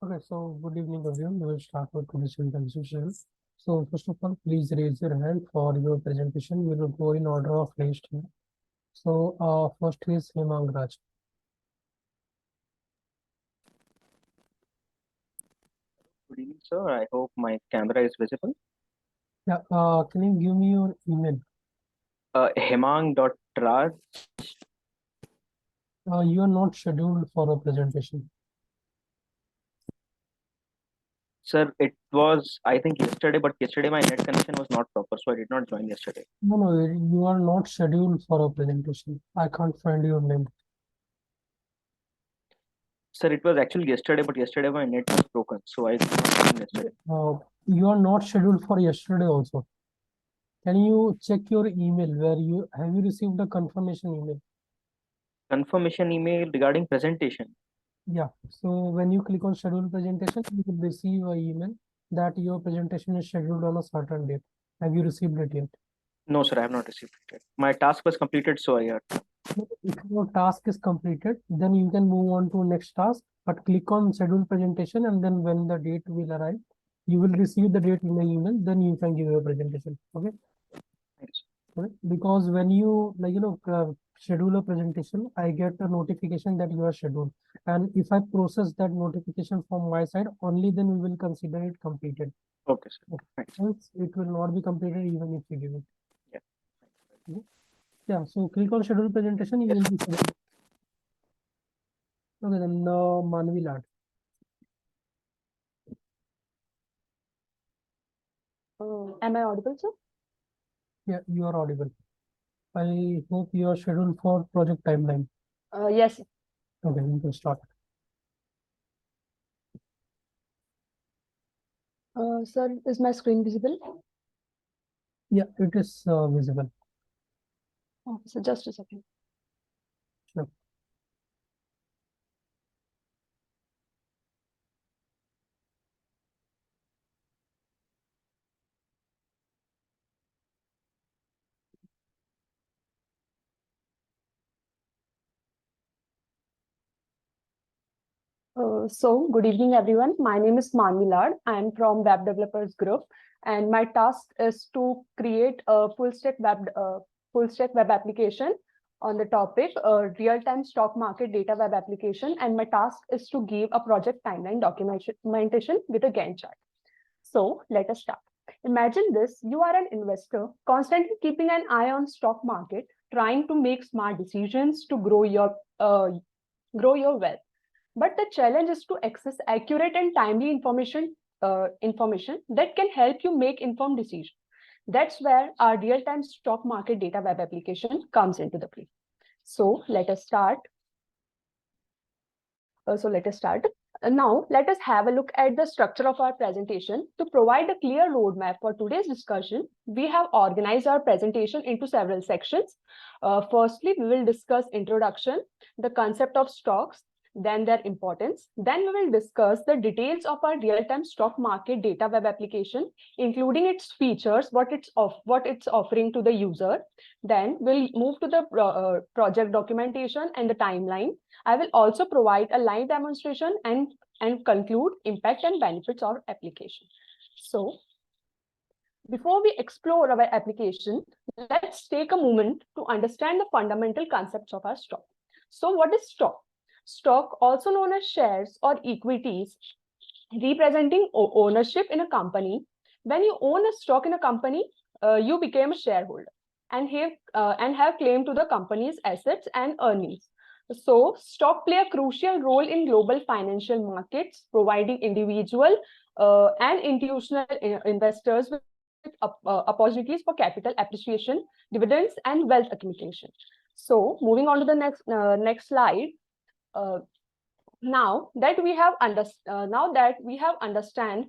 Okay, so good evening everyone. We will start with today's presentation. So first of all, please raise your hand for your presentation. We will go in order of raised hand. So first is Hemang Raj. Good evening, sir. I hope my camera is visible. Yeah, can you give me your email? Hemang.Raj. You are not scheduled for a presentation. Sir, it was, I think, yesterday, but yesterday my net connection was not proper, so I did not join yesterday. No, you are not scheduled for a presentation. I can't find your name. Sir, it was actually yesterday, but yesterday my net was broken, so I did not join yesterday. You are not scheduled for yesterday also. Can you check your email where you have you received a confirmation email? Confirmation email regarding presentation. Yeah, so when you click on schedule presentation, you will receive an email that your presentation is scheduled on a certain date. Have you received it yet? No, sir, I have not received it yet. My task was completed, so I had. If your task is completed, then you can move on to next task, but click on schedule presentation, and then when the date will arrive, you will receive the date in the email, then you can give your presentation. Okay? Thanks. Okay? Because when you schedule a presentation, I get a notification that you are scheduled. And if I process that notification from my side, only then we will consider it completed. Okay, sir. Thanks. Else it will not be completed even if you give it. Yeah. Okay. Yeah, so click on schedule presentation, you will be selected. Okay, then Manvi Laad. Am I audible, sir? Yeah, you are audible. I hope you are scheduled for project timeline. Yes. Okay, you can start. Sir, is my screen visible? Yeah, it is visible. Oh, so just a second. Sure. So, good evening, everyone. My name is Manvi Laad. I am from Web Developers Group, and my task is to create a full stack web application on the topic real-time stock market data web application. And my task is to give a project timeline documentation with a Gantt chart. So, let us start. Imagine this: you are an investor, constantly keeping an eye on stock market, trying to make smart decisions to grow your wealth. But the challenge is to access accurate and timely information that can help you make informed decisions. That's where our real-time stock market data web application comes into the play. So let us start. Now, let us have a look at the structure of our presentation. To provide a clear roadmap for today's discussion, we have organized our presentation into several sections. Firstly, we will discuss introduction, the concept of stocks, then their importance. Then we will discuss the details of our real-time stock market data web application, including its features, what it's offering to the user. Then we'll move to the project documentation and the timeline. I will also provide a live demonstration and conclude impact and benefits of application. So, before we explore our application, let's take a moment to understand the fundamental concepts of our stock. So, what is stock? Stock, also known as shares or equities, representing ownership in a company. When you own a stock in a company, you became a shareholder and have claim to the company's assets and earnings. So, stock play a crucial role in global financial markets, providing individual and institutional investors with opportunities for capital appreciation, dividends, and wealth accumulation. So, moving on to the next slide. Now that we have understand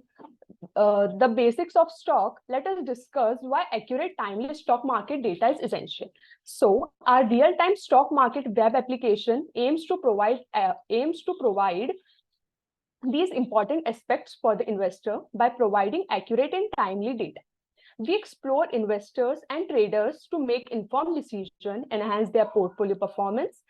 the basics of stock, let us discuss why accurate, timely stock market data is essential. So, our real-time stock market web application aims to provide these important aspects for the investor by providing accurate and timely data. We explore investors and traders to make informed decisions, enhance their portfolio performance,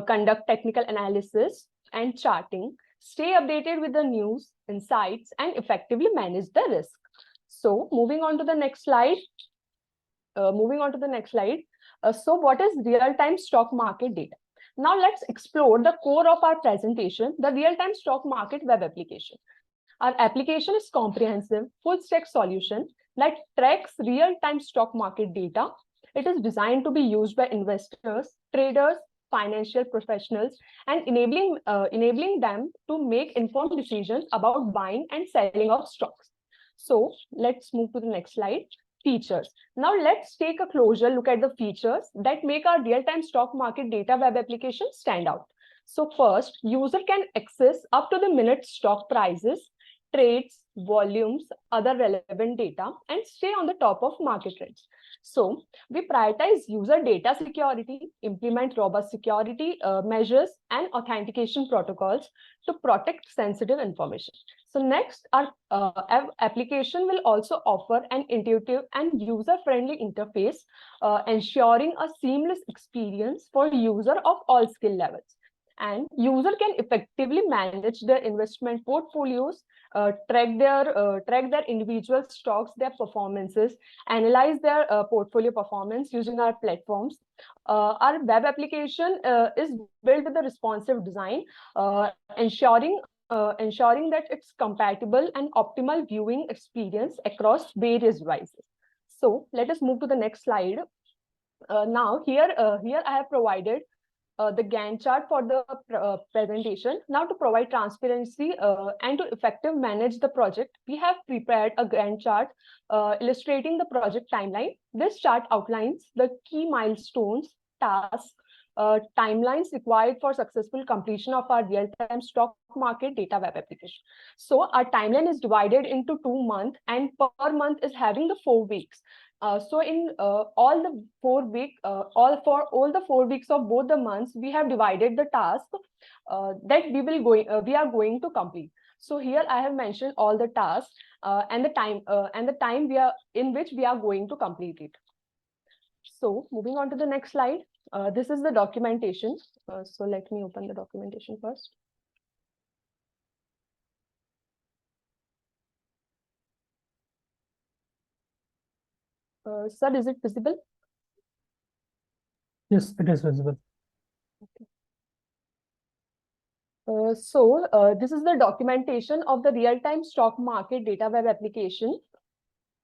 conduct technical analysis and charting, stay updated with the news, insights, and effectively manage the risk. So moving on to the next slide. So what is real-time stock market data? Now let's explore the core of our presentation, the real-time stock market web application. Our application is comprehensive, full-stack solution that tracks real-time stock market data. It is designed to be used by investors, traders, financial professionals, and enabling them to make informed decisions about buying and selling of stocks. So let's move to the next slide. Features. Now let's take a closer look at the features that make our real-time stock market data web application stand out. So first, user can access up to the minute stock prices, trades, volumes, other relevant data, and stay on the top of market trends. So we prioritize user data security, implement robust security measures and authentication protocols to protect sensitive information. So next, our application will also offer an intuitive and user-friendly interface, ensuring a seamless experience for user of all skill levels. And user can effectively manage their investment portfolios, track their individual stocks, their performances, analyze their portfolio performance using our platforms. Our web application is built with a responsive design, ensuring that it's compatible and optimal viewing experience across various devices. So let us move to the next slide. Now here I have provided the Gantt chart for the presentation. Now to provide transparency and to effectively manage the project, we have prepared a Gantt chart illustrating the project timeline. This chart outlines the key milestones, tasks, timelines required for successful completion of our real-time stock market data web application. So our timeline is divided into 2 months, and per month is having the 4 weeks. So in all the 4 weeks of both the months, we have divided the task that we are going to complete. So here I have mentioned all the tasks and the time in which we are going to complete it. So moving on to the next slide. This is the documentation. So let me open the documentation first. Sir, is it visible? Yes, it is visible. Okay. This is the documentation of the real-time stock market data web application,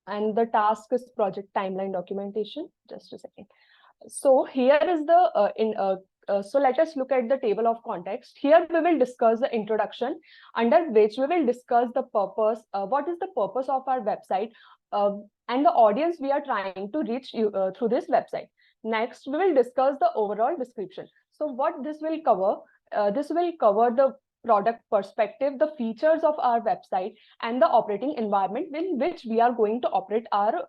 and the task is project timeline documentation. Just a second. So here is the so let us look at the table of context. Here we will discuss the introduction, under which we will discuss the purpose, what is the purpose of our website, and the audience we are trying to reach through this website. Next, we will discuss the overall description. So what this will cover the product perspective, the features of our website, and the operating environment in which we are going to operate our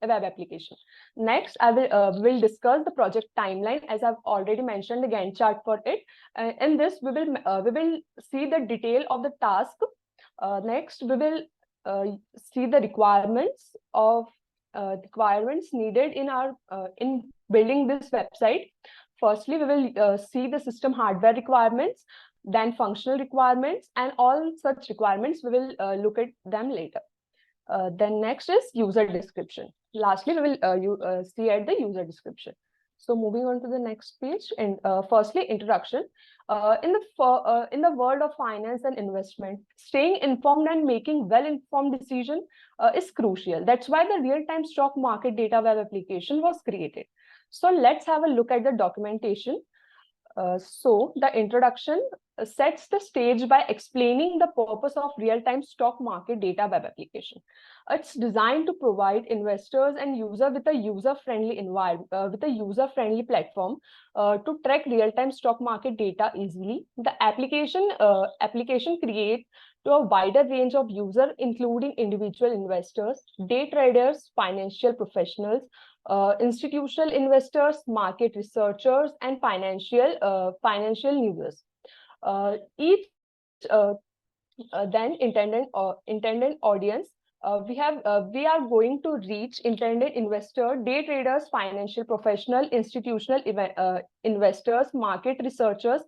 web application. Next, I will discuss the project timeline, as I've already mentioned the Gantt chart for it. In this, we will see the detail of the task. Next, we will see the requirements needed in building this website. Firstly, we will see the system hardware requirements, then functional requirements, and all such requirements, we will look at them later. Then next is user description. Lastly, we will see at the user description. So moving on to the next page, and firstly, introduction. In the world of finance and investment, staying informed and making well-informed decision is crucial. That's why the real-time stock market data web application was created. So let's have a look at the documentation. So the introduction sets the stage by explaining the purpose of real-time stock market data web application. It's designed to provide investors and users with a user-friendly environment, with a user-friendly platform to track real-time stock market data easily. The application creates to a wider range of users, including individual investors, day traders, financial professionals, institutional investors, market researchers, and financial users. Each then intended audience. We are going to reach intended investor, day traders, financial professional, institutional investors, market researchers,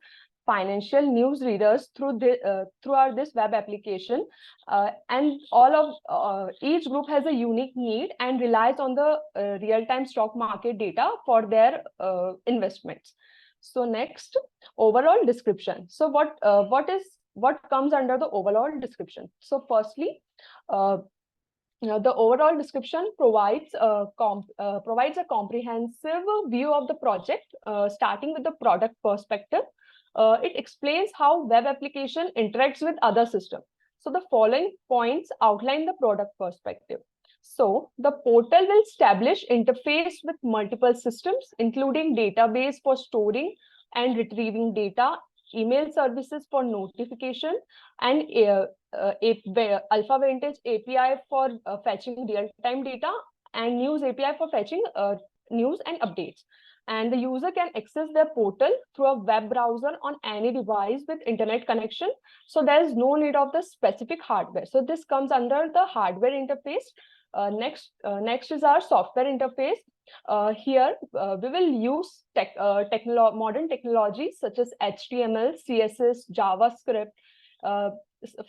financial news readers throughout this web application, and all of each group has a unique need and relies on the real-time stock market data for their investments. So next, overall description. So what comes under the overall description? So firstly, the overall description provides a comprehensive view of the project, starting with the product perspective. It explains how web application interacts with other systems. So the following points outline the product perspective. So the portal will establish interface with multiple systems, including database for storing and retrieving data, email services for notification, and Alpha Vantage API for fetching real-time data, and News API for fetching news and updates. And the user can access their portal through a web browser on any device with internet connection. So there is no need of the specific hardware. So this comes under the hardware interface. Next is our software interface. Here we will use modern technologies such as HTML, CSS, JavaScript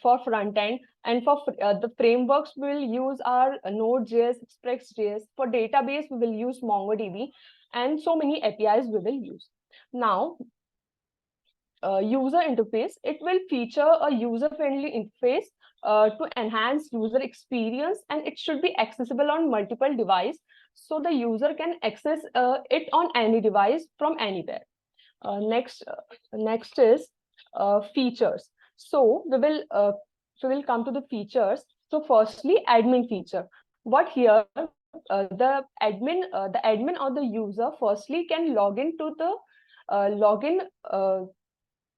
for front end, and for the frameworks we will use our Node.js, Express.js. For database we will use MongoDB, and so many APIs we will use. Now, user interface, it will feature a user-friendly interface to enhance user experience, and it should be accessible on multiple devices, so the user can access it on any device from anywhere. Next is features. So we will come to the features. So firstly, admin feature. What here? The admin or the user firstly can log into the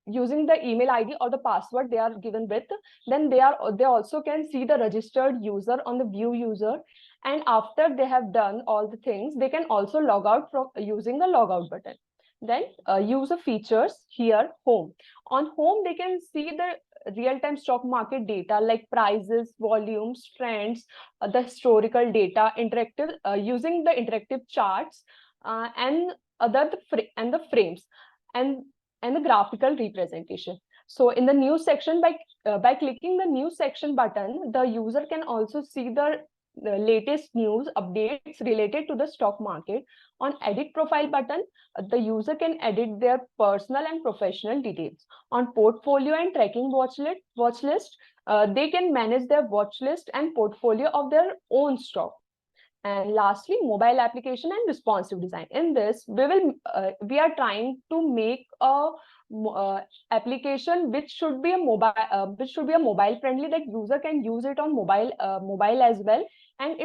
using the email ID or the password they are given with. Then they also can see the registered user on the view user, and after they have done all the things, they can also log out from using the logout button. Then user features, here home. On home they can see the real-time stock market data like prices, volumes, trends, the historical data, interactive using the interactive charts, and the frames, and the graphical representation. So in the news section, by clicking the news section button, the user can also see the latest news updates related to the stock market. On edit profile button, the user can edit their personal and professional details. On portfolio and tracking watch list, they can manage their watch list and portfolio of their own stock. And lastly, mobile application and responsive design. In this, we are trying to make a application which should be a mobile friendly, that user can use it on mobile as well, and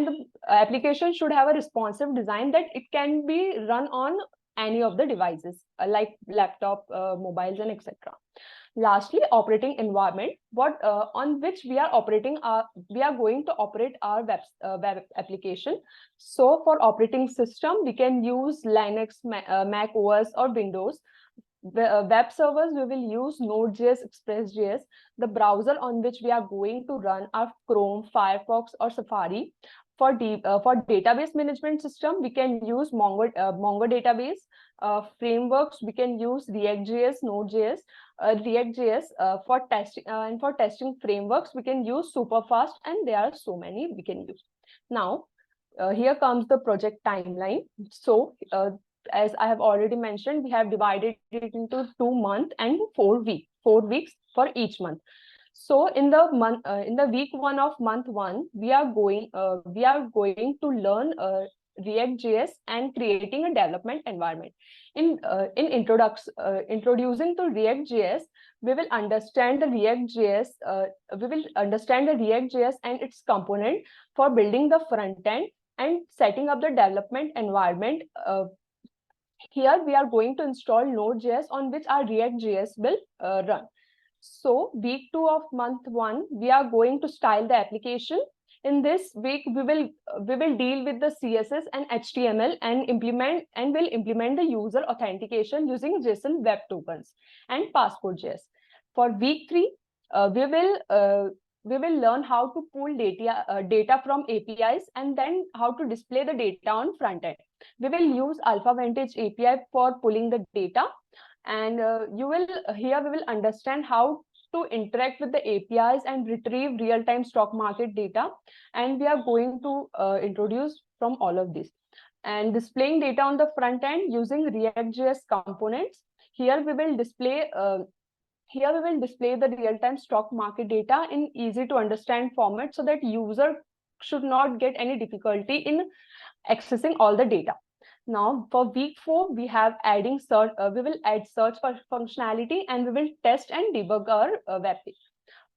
the application should have a responsive design that it can be run on any of the devices like laptop, mobiles, and etc. Lastly, operating environment, on which we are going to operate our web application. So for operating system, we can use Linux, Mac OS, or Windows. Web servers, we will use Node.js, Express.js. The browser on which we are going to run are Chrome, Firefox, or Safari. For database management system, we can use Mongo database. Frameworks, we can use React.js, Node.js, React.js. For testing frameworks, we can use Superfast, and there are so many we can use. Now, here comes the project timeline. So as I have already mentioned, we have divided it into 2 months and 4 weeks for each month. So in the week 1 of month 1, we are going to learn React.js and creating a development environment. In introducing to React.js, we will understand the React.js. And its component for building the front end and setting up the development environment. Here we are going to install Node.js on which our React.js will run. So week 2 of month 1, we are going to style the application. In this week, we will deal with the CSS and HTML and will implement the user authentication using JSON web tokens and Passport.js. For week 3, we will learn how to pull data from APIs, and then how to display the data on front end. We will use Alpha Vantage API for pulling the data. And here we will understand how to interact with the APIs and retrieve real-time stock market data. And we are going to introduce from all of this. And displaying data on the front end using React.js components. Here we will display the real-time stock market data in easy to understand format so that user should not get any difficulty in accessing all the data. Now for week 4, we have adding search. We will add search functionality, and we will test and debug our web page.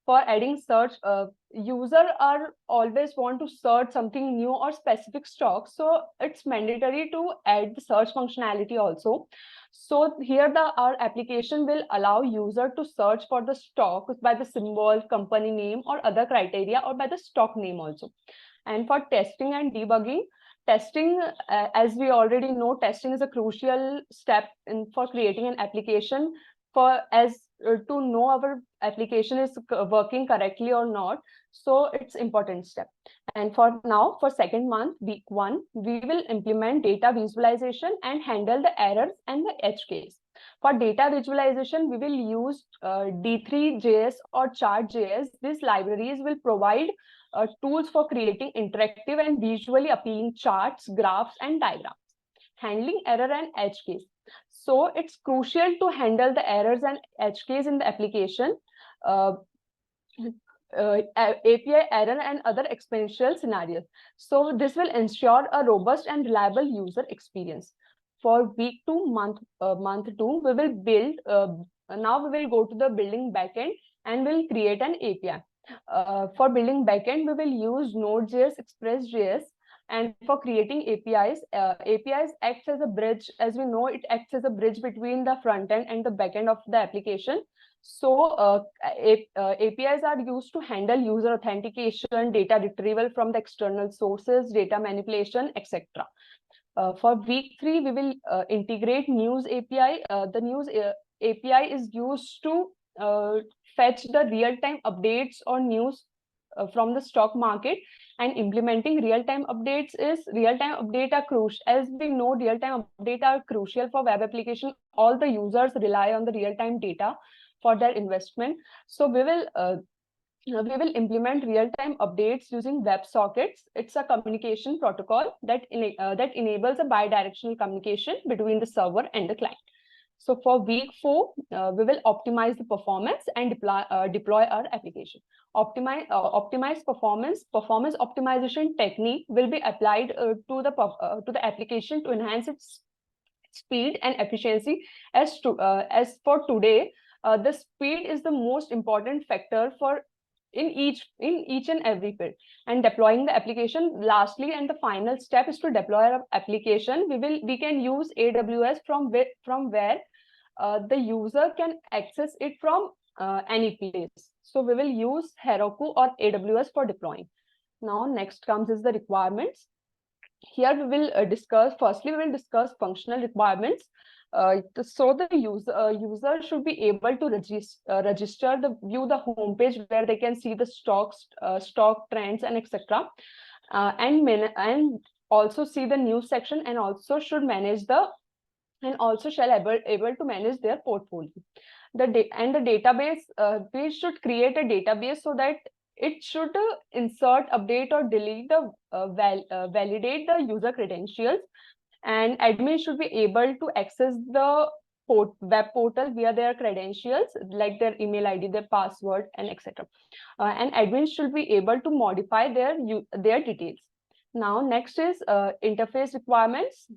For adding search, user are always want to search something new or specific stock, so it's mandatory to add the search functionality also. So here our application will allow user to search for the stock by the symbol, company name, or other criteria, or by the stock name also. And for testing and debugging, testing, as we already know, testing is a crucial step for creating an application to know our application is working correctly or not. So it's important step. And for now, for second month, week 1, we will implement data visualization and handle the errors and the edge case. For data visualization, we will use D3.js or Chart.js. These libraries will provide tools for creating interactive and visually appealing charts, graphs, and diagrams. Handling error and edge case. So it's crucial to handle the errors and edge case in the application, API error and other exponential scenarios. So this will ensure a robust and reliable user experience. For week 2, month 2, we will build. Now we will go to the building backend and we'll create an API. For building backend, we will use Node.js, Express.js. And for creating APIs, APIs acts as a bridge. As we know, it acts as a bridge between the front end and the back end of the application. So APIs are used to handle user authentication, data retrieval from the external sources, data manipulation, etc. For week 3, we will integrate news API. The news API is used to fetch the real-time updates or news from the stock market, and implementing real-time updates are crucial. As we know, real-time updates are crucial for web application. All the users rely on the real-time data for their investment. So we will implement real-time updates using WebSockets. It's a communication protocol that enables a bi-directional communication between the server and the client. So for week 4, we will optimize the performance and deploy our application. Optimize performance optimization technique will be applied to the application to enhance its speed and efficiency. As for today, the speed is the most important factor for in each and every field. And deploying the application, lastly and the final step is to deploy our application. We can use AWS from where the user can access it from any place. So we will use Heroku or AWS for deploying. Now next comes is the requirements. Here we will discuss functional requirements. So the user should be able to register view the homepage where they can see the stocks, stock trends, and etc. And also see the news section, and also should manage able to manage their portfolio. The database, we should create a database so that it should insert, update, or delete the validate the user credentials. And admin should be able to access the web portal via their credentials, like their email ID, their password, and etc. And admin should be able to modify their details. Now next is interface requirements.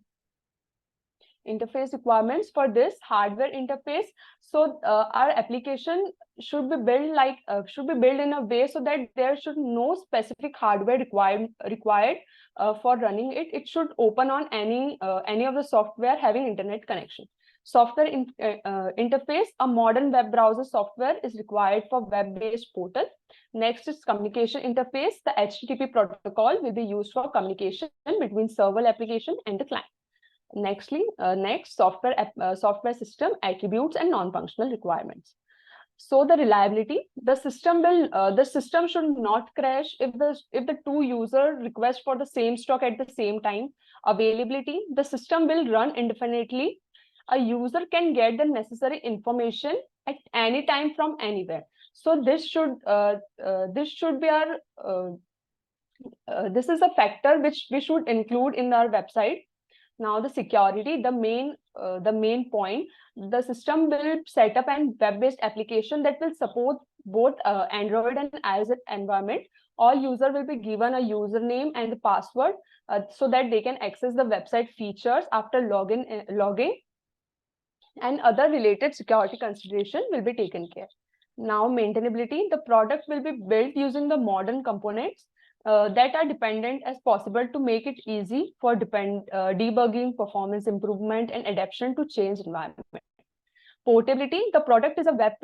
For this hardware interface. So our application should be built in a way so that there should no specific hardware required for running it. It should open on any of the software having internet connection. Software interface, a modern web browser software is required for web-based portal. Next is communication interface. The HTTP protocol will be used for communication between server application and the client. Next, software system attributes and non-functional requirements. So the reliability, the system should not crash if the two users request for the same stock at the same time. Availability, the system will run indefinitely a user can get the necessary information at any time from anywhere. So this should be our this is a factor which we should include in our website. Now the security, the main point, the system will set up an web-based application that will support both Android and iOS environment. All user will be given a username and the password so that they can access the website features after logging, and other related security consideration will be taken care. Now maintainability, the product will be built using the modern components that are dependent as possible to make it easy for debugging, performance improvement, and adaptation to change environment. Portability, the product is a web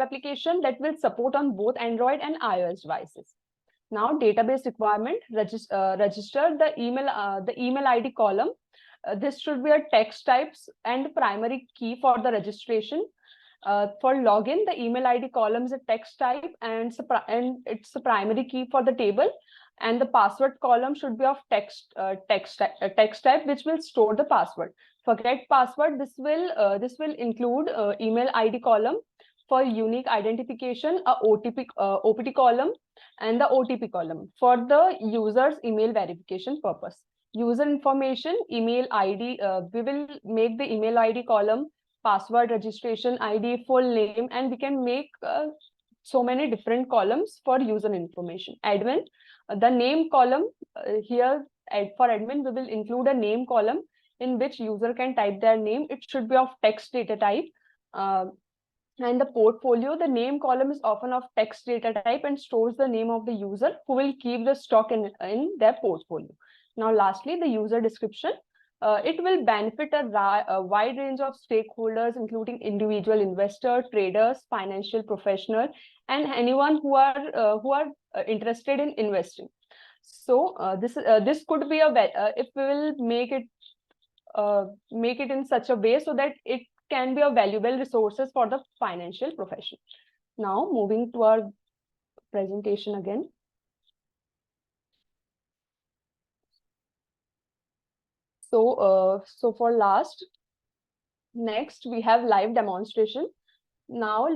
application that will support on both Android and iOS devices. Now database requirement, register the email ID column. This should be a text types and primary key for the registration. For login, the email ID column is a text type and it's a primary key for the table. And the password column should be of text type, which will store the password. For get password, this will include email ID column. For unique identification, a OPT column, and the OTP column for the user's email verification purpose. User information, email ID, we will make the email ID column, password, registration ID, full name, and we can make so many different columns for user information. Admin, the name column, here for admin, we will include a name column in which user can type their name. It should be of text data type. And the portfolio, the name column is often of text data type and stores the name of the user who will keep the stock in their portfolio. Now, lastly, the user description. It will benefit a wide range of stakeholders, including individual investors, traders, financial professionals, and anyone who are interested in investing. So this could be if we will make it in such a way so that it can be a valuable resources for the financial profession. Now moving to our presentation again. So for next we have live demonstration. Now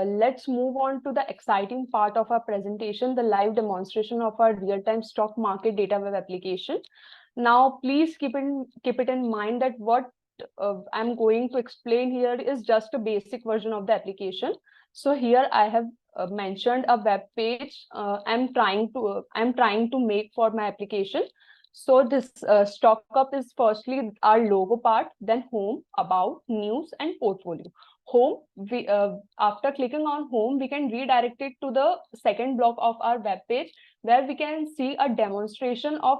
let's move on to the exciting part of our presentation, the live demonstration of our real-time stock market data web application. Now please keep it in mind that what I'm going to explain here is just a basic version of the application. So here I have mentioned a web page I'm trying to make for my application. So this stock up is firstly our logo part, then home, about, news, and portfolio. Home, we after clicking on home, we can redirect it to the second block of our web page, where we can see a demonstration of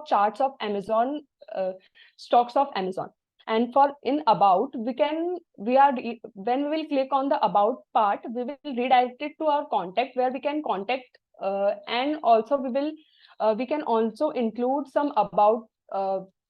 charts of Amazon, stocks of Amazon. And for in about, when we will click on the about part, we will redirect it to our contact, where we can contact and also we can also include some about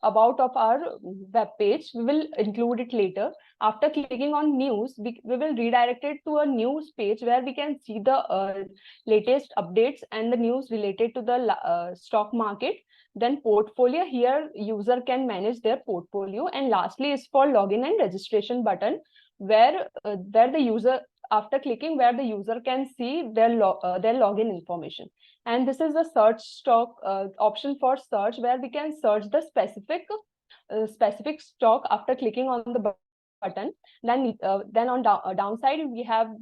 of our web page. We will include it later. After clicking on news, we will redirect it to a news page where we can see the latest updates and the news related to the stock market. Then portfolio, here user can manage their portfolio. And lastly is for login and registration button, where the user, after clicking, where the user can see their login information. And this is the search stock option for search, where we can search the specific stock after clicking on the button. Then on downside we have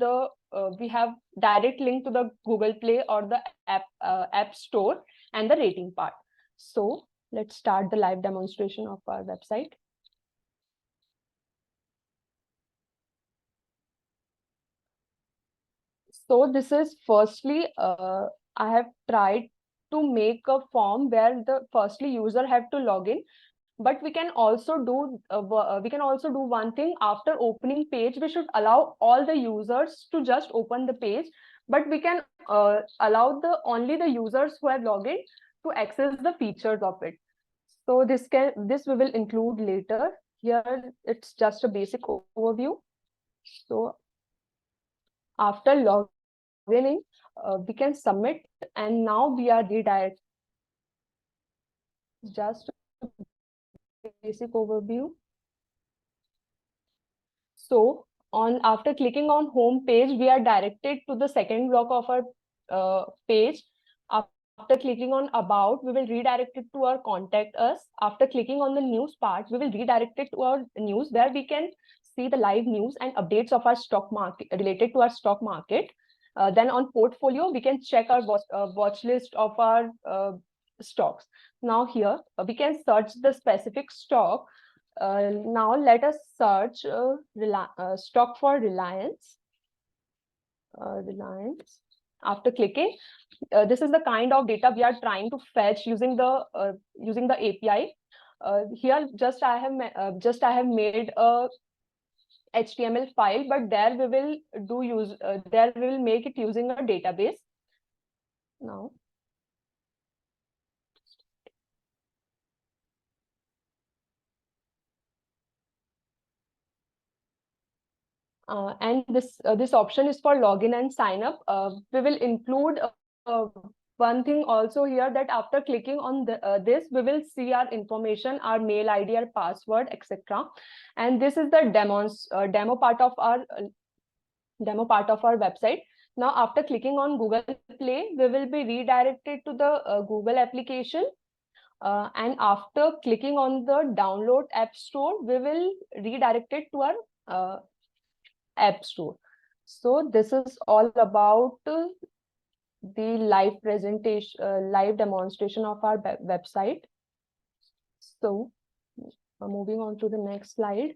direct link to the Google Play or the app store and the rating part. So let's start the live demonstration of our website. So this is firstly, I have tried to make a form where the firstly user have to log in, but we can also do one thing. After opening page, we should allow all the users to just open the page, but we can allow only the users who have logged in to access the features of it. So this we will include later. Here it's just a basic overview. So after logging in, we can submit, and now we are redirected. Just a basic overview. So after clicking on home page, we are directed to the second block of our page. After clicking on about, we will redirect it to our contact us. After clicking on the news part, we will redirect it to our news, where we can see the live news and updates of our stock market related to our stock market. Then on portfolio, we can check our watch list of our stocks. Now here we can search the specific stock. Now let us search stock for Reliance. Reliance. After clicking, this is the kind of data we are trying to fetch using the API. Here just I have made a HTML file, but there we will make it using a database. Now and this option is for login and sign up. We will include one thing also here, that after clicking on this, we will see our information, our mail ID, our password, etc. And this is the demo part of our website. Now after clicking on Google Play, we will be redirected to the Google application. And after clicking on the download app store, we will redirect it to our app store. So this is all about the live presentation, live demonstration of our website. So moving on to the next slide.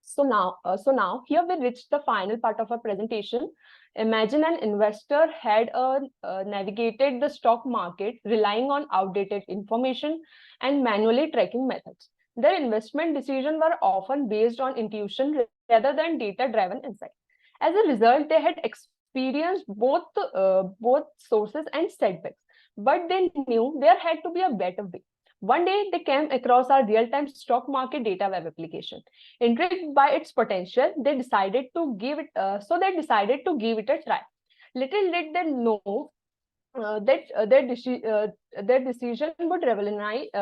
So now here we reach the final part of our presentation. Imagine an investor had navigated the stock market relying on outdated information and manually tracking methods. Their investment decisions were often based on intuition rather than data-driven insight. As a result, they had experienced both sources and setbacks, but they knew there had to be a better way. One day, they came across our real-time stock market data web application. Intrigued by its potential, they decided to give it. A try. Little did they know that their decision would revolutionize.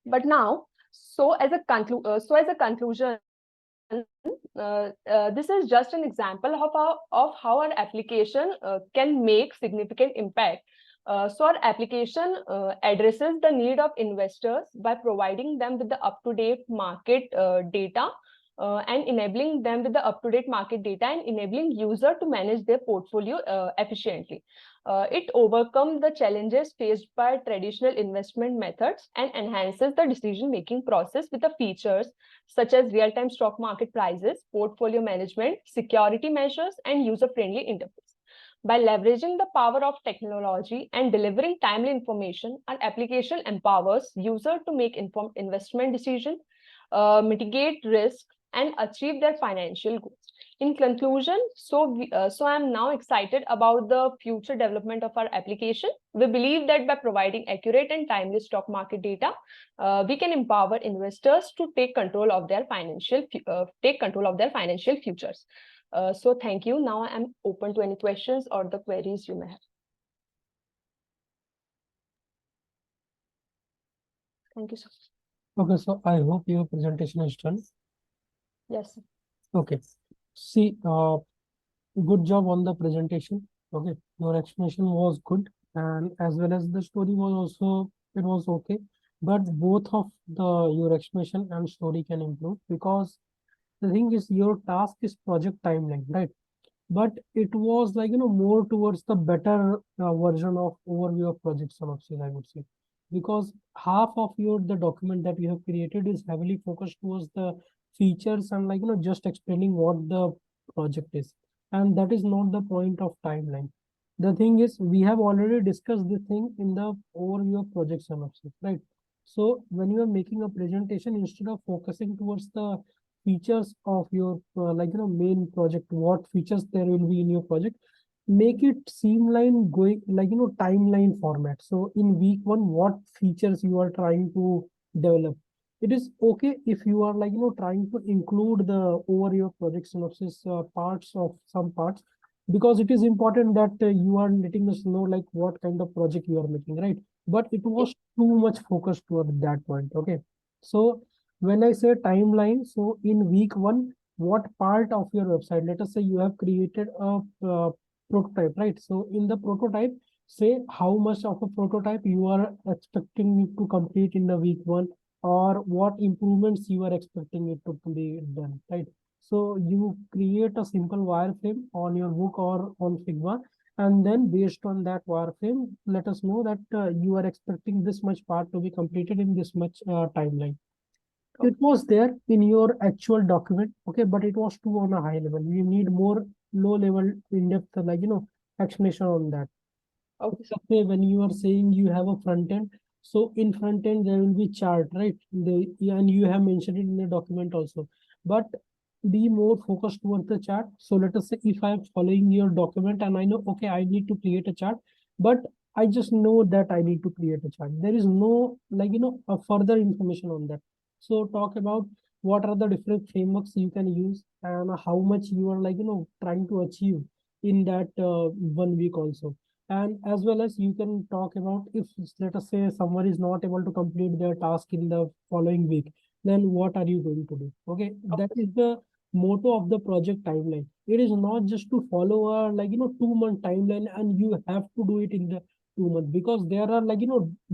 But now, so as a conclusion, this is just an example of how our application can make significant impact. So our application addresses the need of investors by providing them with the up-to-date market data and enabling user to manage their portfolio efficiently. It overcomes the challenges faced by traditional investment methods and enhances the decision-making process with the features such as real-time stock market prices, portfolio management, security measures, and user-friendly interface. By leveraging the power of technology and delivering timely information, our application empowers users to make informed investment decisions, mitigate risk, and achieve their financial goals. In conclusion, so I'm now excited about the future development of our application. We believe that by providing accurate and timely stock market data, we can empower investors to take control of their financial futures. So thank you. Now I'm open to any questions or the queries you may have. Thank you, sir. Okay, so I hope your presentation is done. Yes, sir. Okay. See, good job on the presentation. Okay, your explanation was good, and as well as the story was also, it was okay. But both of your explanation and story can improve, because the thing is, your task is project timeline, right? But it was like, more towards the better version of overview of project synopsis, I would say, because half of the document that you have created is heavily focused towards the features and just explaining what the project is, and that is not the point of timeline. The thing is, we have already discussed this thing in the overview of project synopsis, right? So when you are making a presentation, instead of focusing towards the features of your main project, what features there will be in your project, make it streamline, going timeline format. So in week 1, what features you are trying to develop. It is okay if you are trying to include the over your project synopsis parts of some parts, because it is important that you are letting us know what kind of project you are making, right? But it was too much focused toward that point. Okay, so When I say timeline, so in week 1, what part of your website, let us say you have created a prototype, right? So in the prototype, say how much of a prototype you are expecting it to complete in the week 1, or what improvements you are expecting it to be done, right? So you create a simple wireframe on your book or on Figma, and then based on that wireframe, let us know that you are expecting this much part to be completed in this much timeline. It was there in your actual document, okay, but it was too on a high level. You need more low level in-depth, like, explanation on that. Okay. Okay, when you are saying you have a front end, so in front end there will be chart, right? And you have mentioned it in the document also. But be more focused towards the chart. So let us say if I'm following your document and I know, okay, I need to create a chart, but I just know that I need to create a chart. There is no, like, a further information on that. So talk about what are the different frameworks you can use and how much you are, like, trying to achieve in that 1 week also. And as well as you can talk about, if let us say someone is not able to complete their task in the following week, then what are you going to do? Okay, that is the motto of the project timeline. It is not just to follow a, like, 2-month timeline and you have to do it in the 2 months, because there are, like,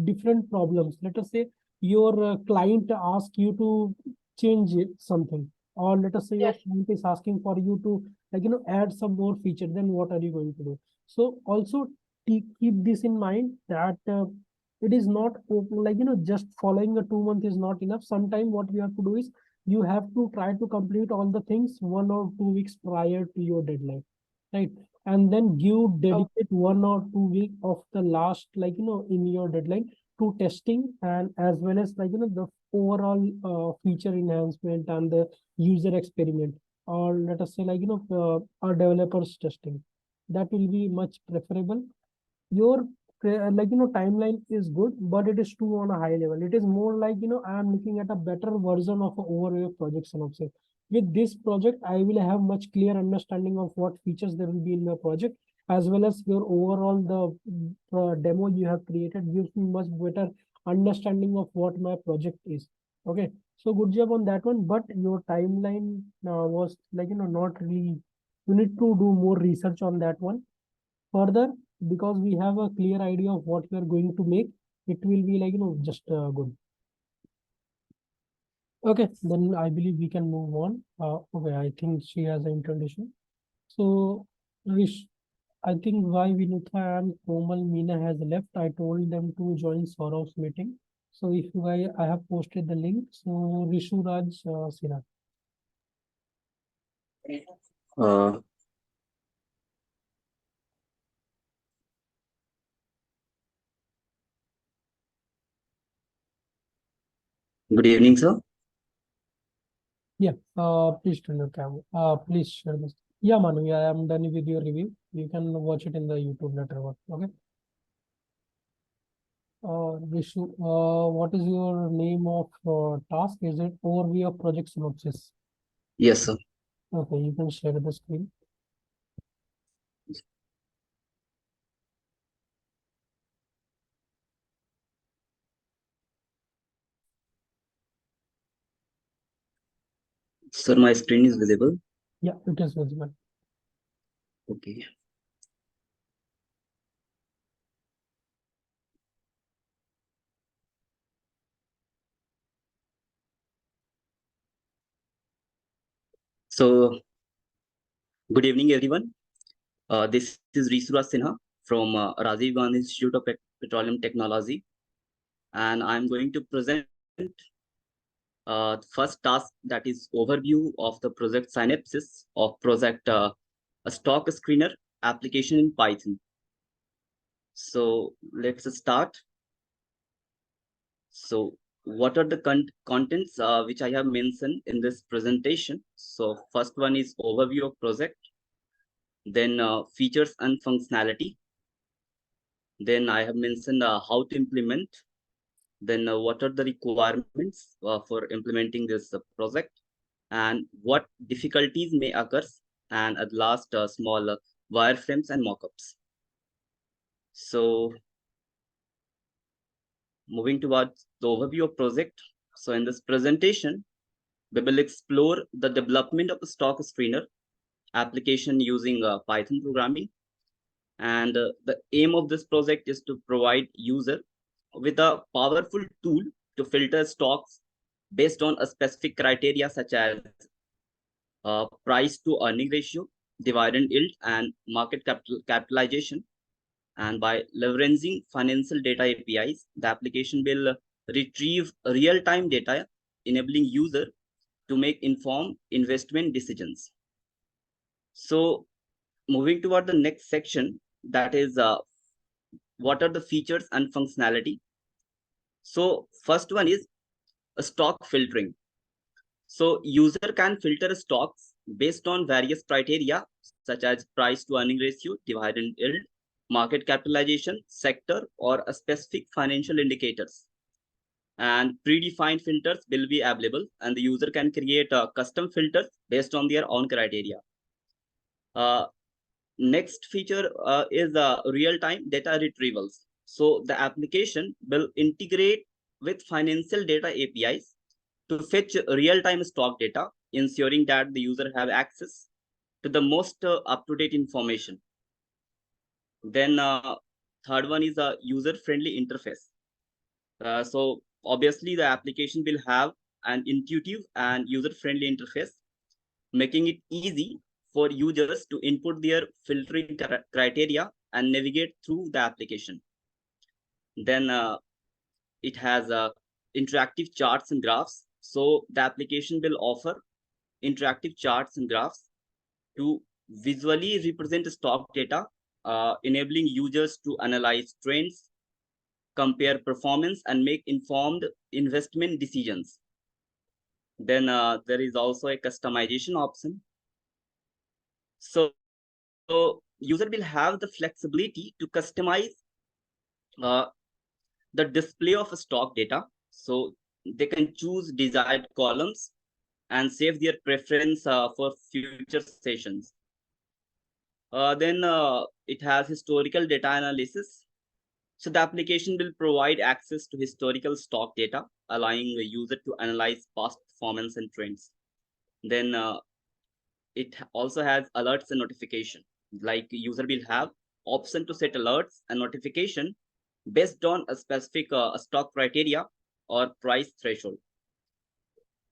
different problems. Let us say your client asks you to change something, or let us say your Yes. client is asking for you to, like, add some more feature, then what are you going to do? So also keep this in mind that it is not like, just following a 2 month is not enough. Sometimes what we have to do is you have to try to complete all the things 1 or 2 weeks prior to your deadline, right? And then give Oh, dedicate 1 or 2 week of the last, like, in your deadline to testing, and as well as, like, the overall feature enhancement and the user experiment, or let us say, like, our developers testing. That will be much preferable. Your like, timeline is good, but it is too on a high level. It is more like, I am looking at a better version of an overview of project synopsis. With this project I will have much clear understanding of what features there will be in the project, as well as your overall the demo you have created gives me much better understanding of what my project is. Okay, so good job on that one, but your timeline was, like, not really. You need to do more research on that one further, because we have a clear idea of what we are going to make. It will be, like, just good. Okay, then I believe we can move on. Okay, I think she has an introduction. So Rish, I think why Vinutha and Komal Meena has left, I told them to join Saurav's meeting. So if you guys, I have posted the link. So Rishu Raj Sinha. Uh, Good evening, sir. Yeah, please turn your camera. Please share this. Yeah, Manvi, I am done with your review. You can watch it in the YouTube later on. Okay. Rishu, what is your name of task? Is it overview of project synopsis? Yes, sir. Okay, you can share the screen. Sir, my screen is visible. Yeah, it is visible. Okay. So, good evening, everyone. This is Rishu Sinha from Rajiv Gandhi Institute of Petroleum Technology, and I'm going to present the first task, that is overview of the project synopsis of project a stock screener application in Python. So let's start. So what are the contents which I have mentioned in this presentation? So first one is overview of project, then features and functionality. Then I have mentioned how to implement, then what are the requirements for implementing this project, and what difficulties may occur, and at last small wireframes and mockups. So moving towards the overview of project. So in this presentation, we will explore the development of a stock screener application using Python programming. And the aim of this project is to provide user with a powerful tool to filter stocks based on a specific criteria such as price to earning ratio, dividend yield, and market capitalization. And by leveraging financial data APIs, the application will retrieve real-time data, enabling user to make informed investment decisions. So moving toward the next section, that is what are the features and functionality. So first one is a stock filtering. So user can filter stocks based on various criteria such as price to earning ratio, dividend yield, market capitalization, sector, or a specific financial indicators. And predefined filters will be available, and the user can create custom filters based on their own criteria. Next feature is real-time data retrievals. So the application will integrate with financial data APIs to fetch real-time stock data, ensuring that the user have access to the most up-to-date information. Then third one is a user-friendly interface. So obviously the application will have an intuitive and user-friendly interface, making it easy for users to input their filtering criteria and navigate through the application. Then it has interactive charts and graphs. So the application will offer interactive charts and graphs to visually represent stock data, enabling users to analyze trends, compare performance, and make informed investment decisions. Then there is also a customization option. So user will have the flexibility to customize the display of stock data. So they can choose desired columns and save their preference for future sessions. Then it has historical data analysis. So the application will provide access to historical stock data, allowing the user to analyze past performance and trends. Then it also has alerts and notification. Like user will have option to set alerts and notification based on a specific stock criteria or price threshold.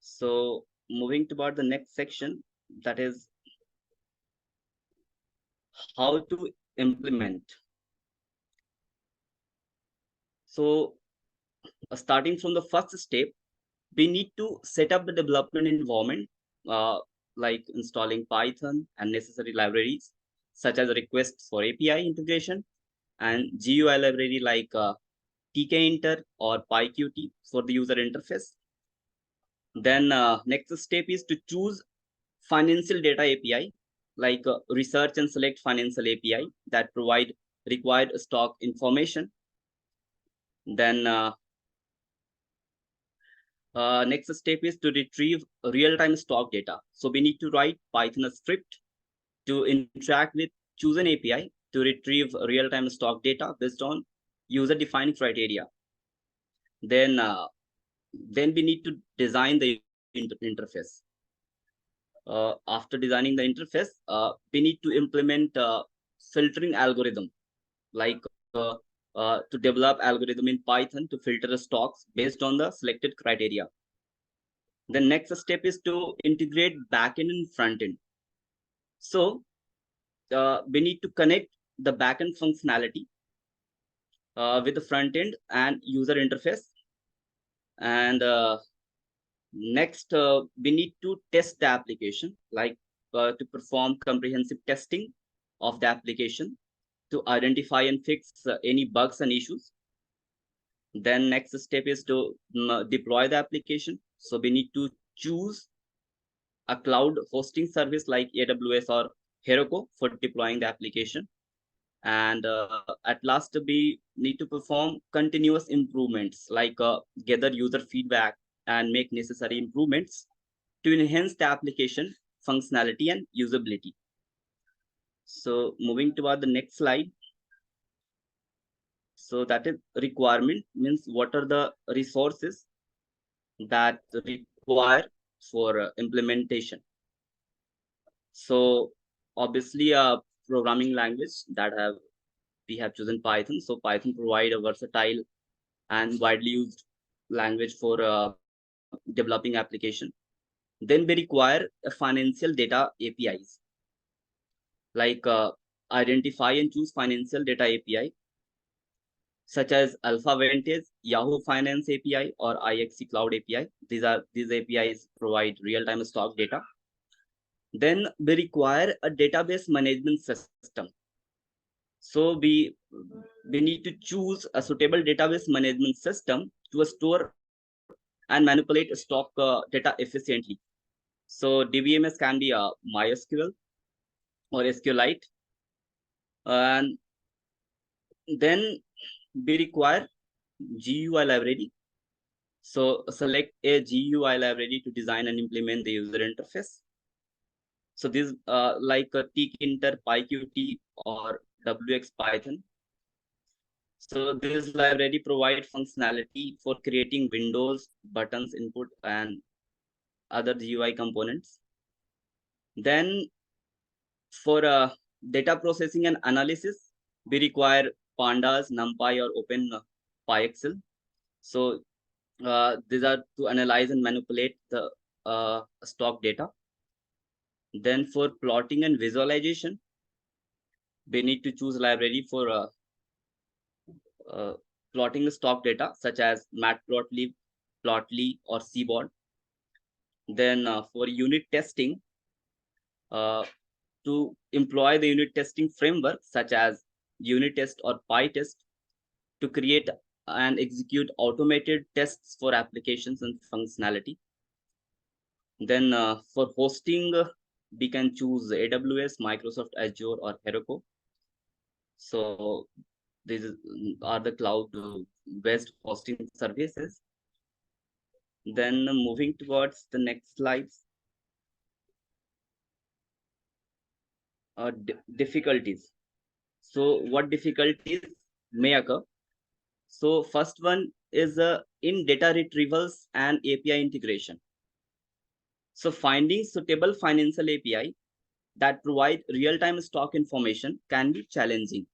So moving toward the next section, that is how to implement. So starting from the first step, we need to set up the development environment, like installing Python and necessary libraries, such as requests for API integration and GUI library like tkinter or pyqt for the user interface. Then next step is to choose financial data API, like research and select financial API that provide required stock information. Then next step is to retrieve real-time stock data. So we need to write Python script to interact with chosen API to retrieve real-time stock data based on user-defined criteria. Then we need to design the interface. After designing the interface, we need to implement filtering algorithm, like to develop algorithm in Python to filter stocks based on the selected criteria. The next step is to integrate backend and frontend. So we need to connect the backend functionality with the frontend and user interface. And next, we need to test the application, like to perform comprehensive testing of the application to identify and fix any bugs and issues. Then next step is to deploy the application. So we need to choose a cloud hosting service like AWS or Heroku for deploying the application. And at last, we need to perform continuous improvements, like gather user feedback and make necessary improvements to enhance the application functionality and usability. So moving toward the next slide. So that is requirement, means what are the resources that require for implementation. So obviously a programming language that we have chosen Python. So Python provide a versatile and widely used language for developing application. Then we require a financial data APIs, like identify and choose financial data API such as Alpha Vantage, Yahoo Finance API, or IXC Cloud API. These APIs provide real-time stock data. Then we require a database management system. So we need to choose a suitable database management system to store and manipulate stock data efficiently. So DBMS can be a MySQL or SQLite, and then we require GUI library. So select a GUI library to design and implement the user interface. So this like a tkinter, PyQt, or WX Python. So this library provide functionality for creating windows, buttons, input, and other GUI components. Then for data processing and analysis, we require pandas, numpy, or open pyxl. So these are to analyze and manipulate the stock data. Then for plotting and visualization, we need to choose library for plotting the stock data such as matplotlib, plotly, or cbod. Then for unit testing, to employ the unit testing framework such as unit test or pytest to create and execute automated tests for applications and functionality. Then for hosting, we can choose AWS, Microsoft Azure, or Heroku. So these are the cloud-based hosting services. Then moving towards the next slides, difficulties. So what difficulties may occur? So first one is in data retrievals and API integration. So finding suitable financial API that provide real-time stock information can be challenging.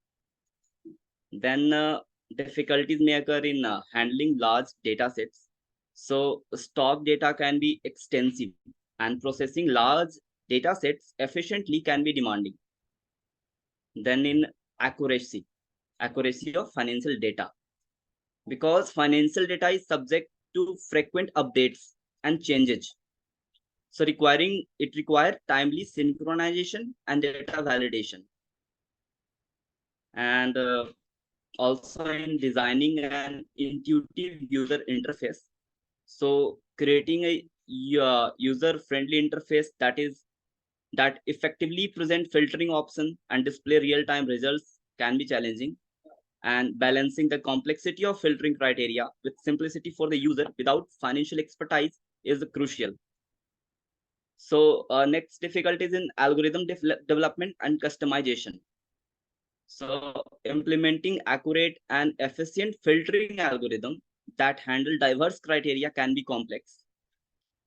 Then difficulties may occur in handling large data sets. So stock data can be extensive and processing large data sets efficiently can be demanding. Then in accuracy of financial data, because financial data is subject to frequent updates and changes. So it requires timely synchronization and data validation. And also in designing an intuitive user interface. So creating a user-friendly interface that effectively present filtering option and display real-time results can be challenging. And balancing the complexity of filtering criteria with simplicity for the user without financial expertise is crucial. So next difficulty is in algorithm development and customization. So implementing accurate and efficient filtering algorithm that handle diverse criteria can be complex.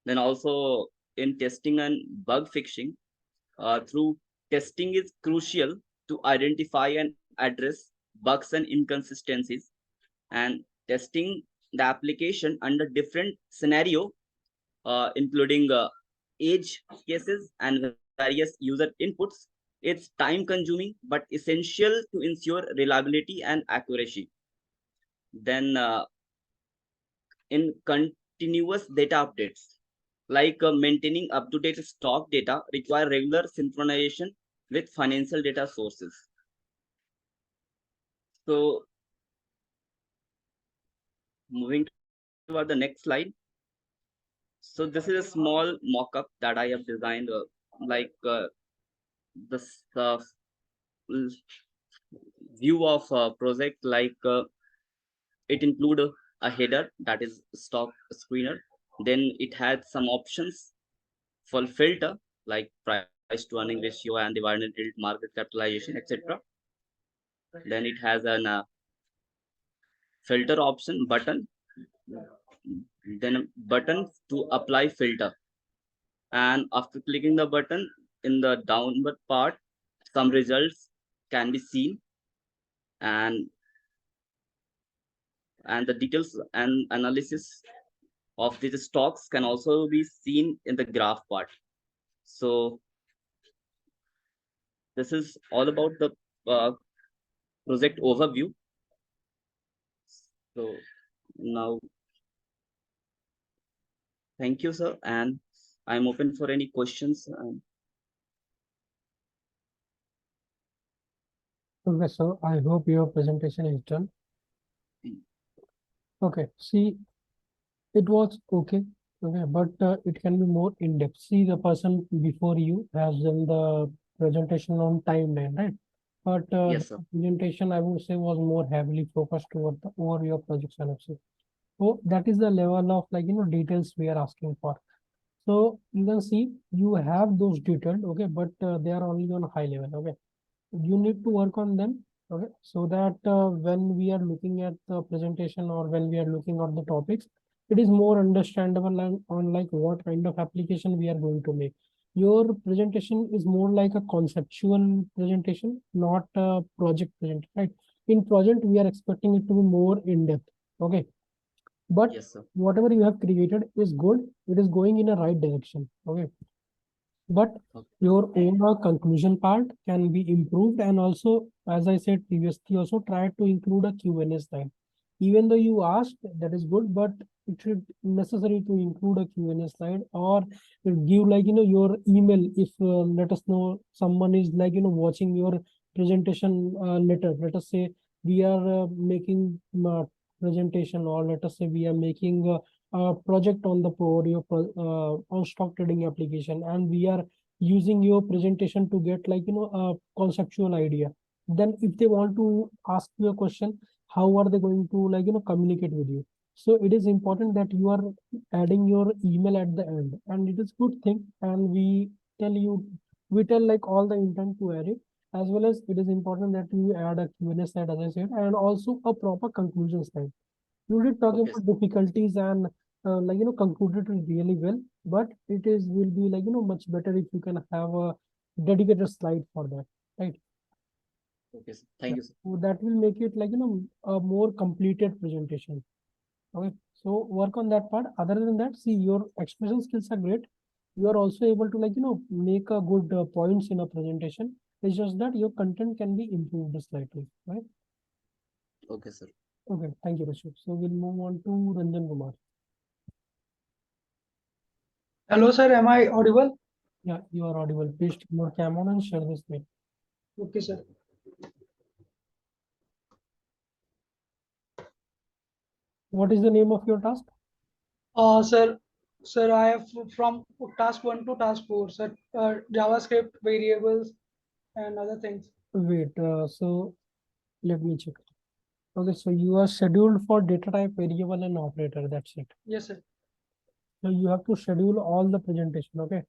Then also in testing and bug fixing, through testing is crucial to identify and address bugs and inconsistencies, and testing the application under different scenario, including edge cases and various user inputs. It's time consuming but essential to ensure reliability and accuracy. Then in continuous data updates, like maintaining up-to-date stock data require regular synchronization with financial data sources. So moving toward the next slide. So this is a small mock-up that I have designed, like this view of a project. Like it include a header that is stock screener. Then it had some options for filter like price to earning ratio and dividend yield, market capitalization, etc. Then it has an filter option button then a button to apply filter. And after clicking the button in the downward part, some results can be seen, and the details and analysis of these stocks can also be seen in the graph part. So this is all about the project overview. So now, thank you, sir, and I'm open for any questions. Okay, so I hope your presentation is done. Okay, see, it was okay, but it can be more in depth. See, the person before you has done the presentation on timeline, right? But Yes, the sir. presentation, I would say, was more heavily focused toward the over your project synopsis. So that is the level of details we are asking for. So you can see you have those detailed, okay, but they are only on a high level, okay. You need to work on them, okay, so that when we are looking at the presentation or when we are looking at the topics, it is more understandable and on like what kind of application we are going to make. Your presentation is more like a conceptual presentation, not a project presentation, right? In project, we are expecting it to be more in depth, okay. But Yes, sir. whatever you have created is good. It is going in a right direction, okay. But Okay. your overall conclusion part can be improved, and also, as I said previously, also try to include a Q&A slide. Even though you asked, that is good, but it should necessary to include a Q&A slide, or give your email if let us know someone is watching your presentation later. Let us say we are making presentation, or let us say we are making project on the on stock trading application, and we are using your presentation to get a conceptual idea. Then if they want to ask you a question, how are they going to communicate with you? So it is important that you are adding your email at the end, and it is good thing, and tell you we tell all the intent to add it, as well as it is important that you add a Q&A slide, as I said, and also a proper conclusion slide. You did talk Okay, about difficulties and concluded it really well, but it is will be much better if you can have a dedicated slide for that, right? okay, sir. Thank you, sir. So that will make it a more completed presentation. Okay, so work on that part. Other than that, see, your expression skills are great. You are also able to make a good points in a presentation. It's just that your content can be improved slightly, right? Okay, sir. Okay, thank you, Rishu. So we'll move on to Ranjan Kumar. Hello, sir. Am I audible? Yeah, you are audible. Please turn your camera and share the screen. Okay, sir. What is the name of your task? Sir, I have from task 1 to task 4, sir. JavaScript, variables, and other things. Wait, so let me check. Okay, so you are scheduled for data type, variable, and operator. That's it. Yes, sir. So you have to schedule all the presentation. Okay.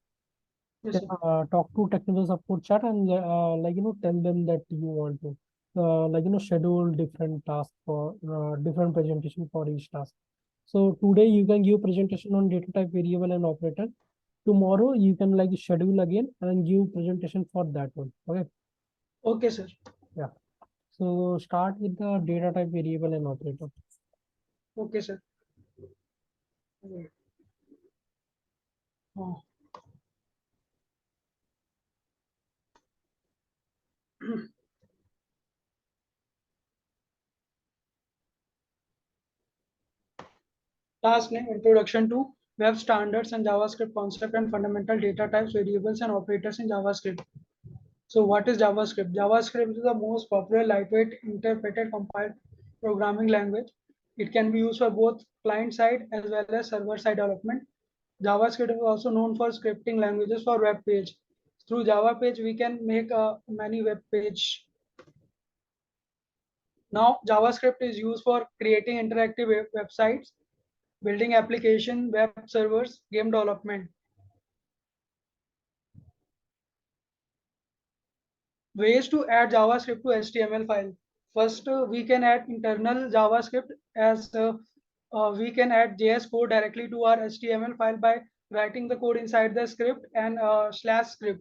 Yes, sir. Talk to technical support chat and tell them that you want to schedule different tasks for different presentation for each task. So today you can give presentation on data type, variable, and operator. Tomorrow you can schedule again and give presentation for that one. Okay. Okay, sir. Yeah. So start with the data type, variable, and operator. Okay, sir. Wait. Oh. Task name: Introduction to Web Standards and JavaScript Concept and Fundamental Data Types, Variables, and Operators in JavaScript. So what is JavaScript? JavaScript is the most popular lightweight interpreted compiled programming language. It can be used for both client-side as well as server-side development. JavaScript is also known for scripting languages for web page. Through Java page, we can make many web page. Now, JavaScript is used for creating interactive websites, building application, web servers, game development. Ways to add JavaScript to HTML file. First, we can add internal JavaScript as we can add JS code directly to our HTML file by writing the code inside the script and /script.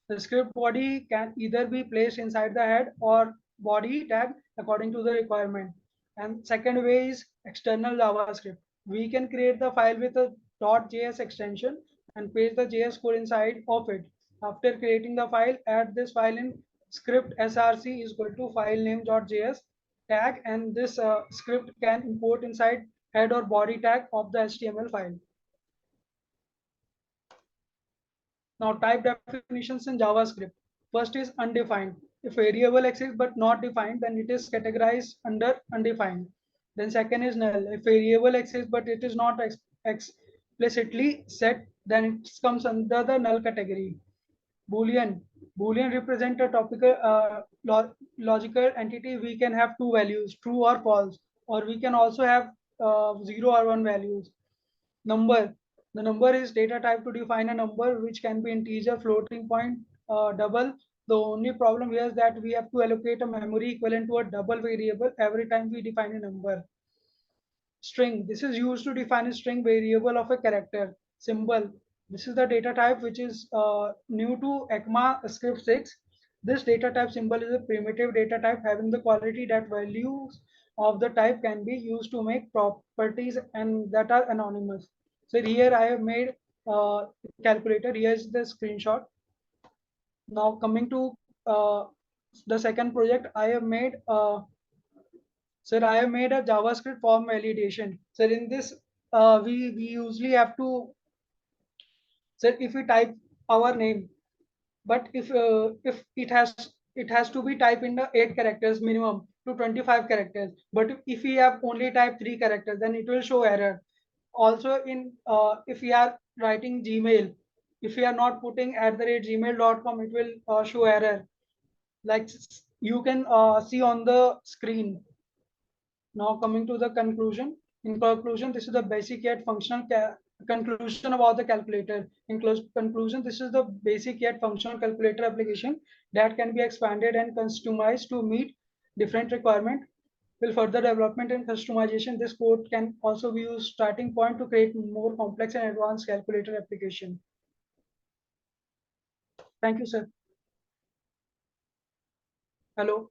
The script body can either be placed inside the head or body tag according to the requirement. And second way is external JavaScript. We can create the file with a .js extension and paste the JS code inside of it. After creating the file, add this file in script src is equal to file name.js tag, and this script can import inside head or body tag of the HTML file. Now type definitions in JavaScript. First is undefined. If variable exists but not defined, then it is categorized under undefined. Then second is null. If variable exists but it is not explicitly set, then it comes under the null category. Boolean. Boolean represent a topical logical entity. We can have two values, true or false, or we can also have 0 or 1 values. Number. The number is data type to define a number, which can be integer, floating point, double. The only problem here is that we have to allocate a memory equivalent to a double variable every time we define a number. String. This is used to define a string variable of a character. Symbol. This is the data type which is new to ECMAScript 6. This data type symbol is a primitive data type having the quality that values of the type can be used to make properties and that are anonymous. So here I have made calculator. Here is the screenshot. Now coming to the second project, I have made sir, I have made a JavaScript form validation. Sir, in this we usually have to, sir, if we type our name, but if it has to be typed in the 8 characters minimum to 25 characters. But if we have only typed 3 characters, then it will show error. Also, in if we are writing Gmail, if we are not putting @gmail.com, it will show error. Like you can see on the screen. Now coming to the conclusion. In conclusion, this is the basic yet functional conclusion about the calculator. In conclusion, this is the basic yet functional calculator application that can be expanded and customized to meet different requirements. With further development and customization, this code can also be used starting point to create more complex and advanced calculator application. Thank you, sir. Hello.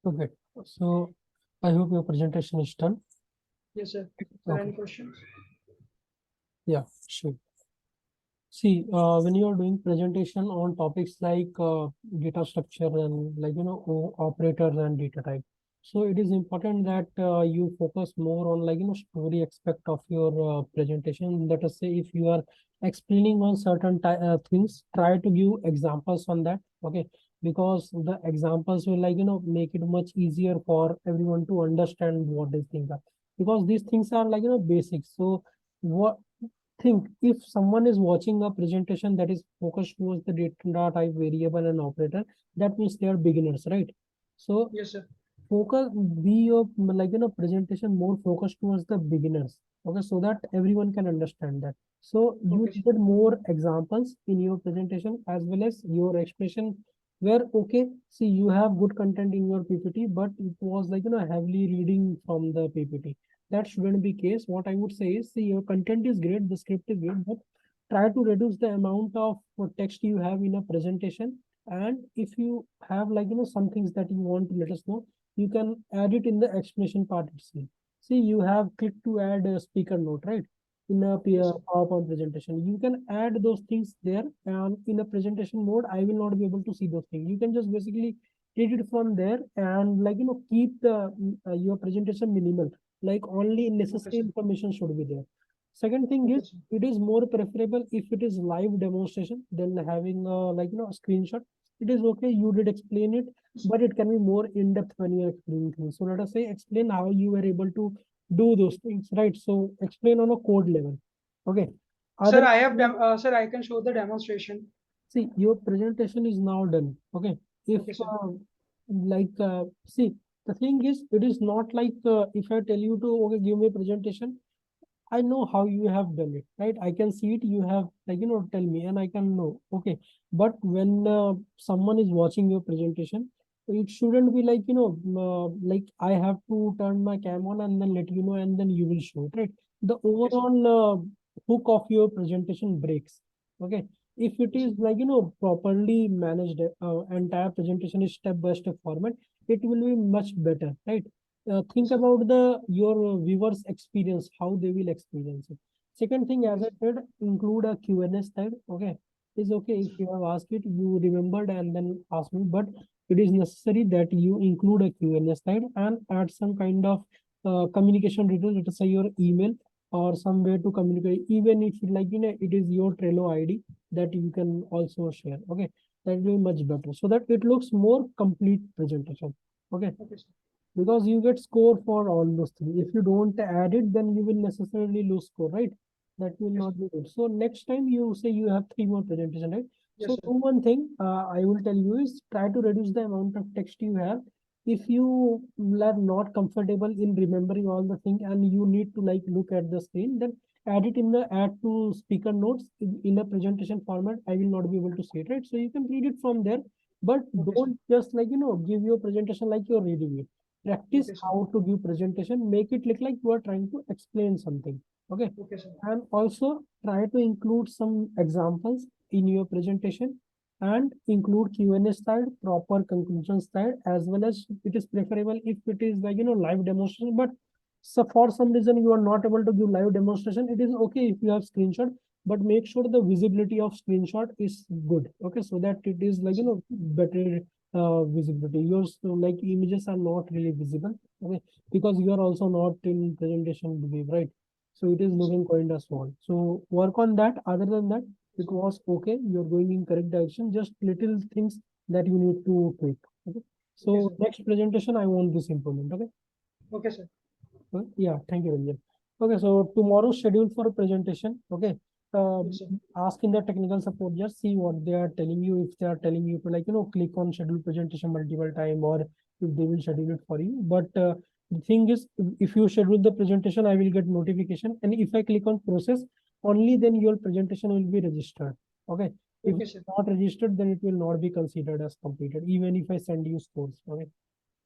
Okay, so I hope your presentation is done. Yes, sir. Are there any Okay. questions? Yeah, sure. See, when you are doing presentation on topics like data structure and operators and data type, so it is important that you focus more on story aspect of your presentation. Let us say if you are explaining on certain things, try to give examples on that. Okay, because the examples will make it much easier for everyone to understand what these things are. Because these things are basics. So what think if someone is watching a presentation that is focused towards the data type variable and operator, that means they are beginners, right? So Yes, sir. focus be your presentation more focused towards the beginners, okay, so that everyone can understand that. So you Okay, sir. needed more examples in your presentation as well as your explanation where, okay, see, you have good content in your PPT, but it was heavily reading from the PPT. That shouldn't be case. What I would say is, see, your content is great, the script is great, but try to reduce the amount of text you have in a presentation. And if you have some things that you want to let us know, you can add it in the explanation part itself. See, you have clicked to add a speaker note, right? In a Yes, sir. PowerPoint presentation, you can add those things there, and in a presentation mode, I will not be able to see those things. You can just basically take it from there and keep the your presentation minimal. Like only necessary sir. information should be there. Second thing Okay, is, sir. it is more preferable if it is live demonstration than having a screenshot. It is okay, you did explain it, but it can be more in-depth when you are explaining things. So let us say explain how you were able to do those things, right? So explain on a code level. Okay. Sir, Other, I have sir, I can show the demonstration. see, your presentation is now done. Okay. If Okay, sir. see, the thing is, it is not like if I tell you to, okay, give me a presentation, I know how you have done it, right? I can see it. You have tell me and I can know. Okay. But when someone is watching your presentation, It shouldn't be like, like I have to turn my cam on and then let you know, and then you will show it, right? The overall hook of your presentation breaks. Okay. If it is like, properly managed, entire presentation is step-by-step format, it will be much better, right? Think about your viewers experience, how they will experience it. Second thing, as I said, include a Q&A slide. Okay. It's okay if you have asked it, you remembered and then asked me, but it is necessary that you include a Q&A slide and add some kind of communication details, let us say your email or some way to communicate, even if like, it is your Trello ID that you can also share. Okay, that will be much better so that it looks more complete presentation. Okay, Okay, sir. because you get score for all those things. If you don't add it, then you will necessarily lose score, right? That will Yes, not be good. So next time you say you have 3 more presentation, right? Yes, So sir. do one thing I will tell you is try to reduce the amount of text you have. If you are not comfortable in remembering all the thing and you need to like look at the screen, then add it in the add to speaker notes in a presentation format. I will not be able to see it, right? So you can read it from there, but Okay, don't just like, give your presentation like you're reading it. Practice Okay, sir. how to give presentation, make it look like you are trying to explain something. Okay. Okay, sir. And also try to include some examples in your presentation and include Q&A slide, proper conclusion slide, as well as it is preferable if it is like, live demonstration, but so for some reason you are not able to give live demonstration, it is okay if you have screenshot, but make sure the visibility of screenshot is good. Okay, so that it is like, better visibility. Yours like images are not really visible. Okay, because you are also not in presentation view, right? So it is looking kind of small. So work on that. Other than that, it was okay. You're going in correct direction. Just little things that you need to tweak. Okay. So sir. next presentation, I want this improvement. Okay. Okay, sir. Yeah. Thank you, Ranjan. Okay. So tomorrow's schedule for a presentation. Okay. Yes, sir. Ask in the technical support. Just see what they are telling you. If they are telling you to like, click on schedule presentation multiple time, or if they will schedule it for you. But the thing is, if you schedule the presentation, I will get notification. And if I click on process, only then your presentation will be registered. Okay. If Okay, it's sir. not registered, then it will not be considered as completed, even if I send you scores. Okay.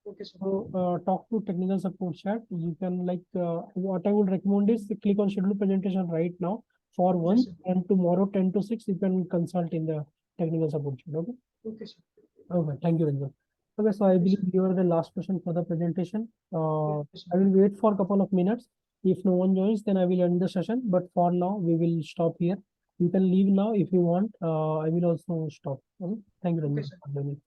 Okay, sir. So talk to technical support chat. You can like what I would recommend is click on schedule presentation right now for one, Yes, sir. and tomorrow 10 to 6 you can consult in the technical support chat. Okay. Okay, sir. Okay. Thank you, Ranjan. Okay. So I Yes, believe sir. you are the last person for the presentation. Yes, sir. I will wait for a couple of minutes. If no one joins, then I will end the session. But for now, we will stop here. You can leave now if you want. I will also stop. Okay. Thank you, Okay, Ranjan, sir. for joining.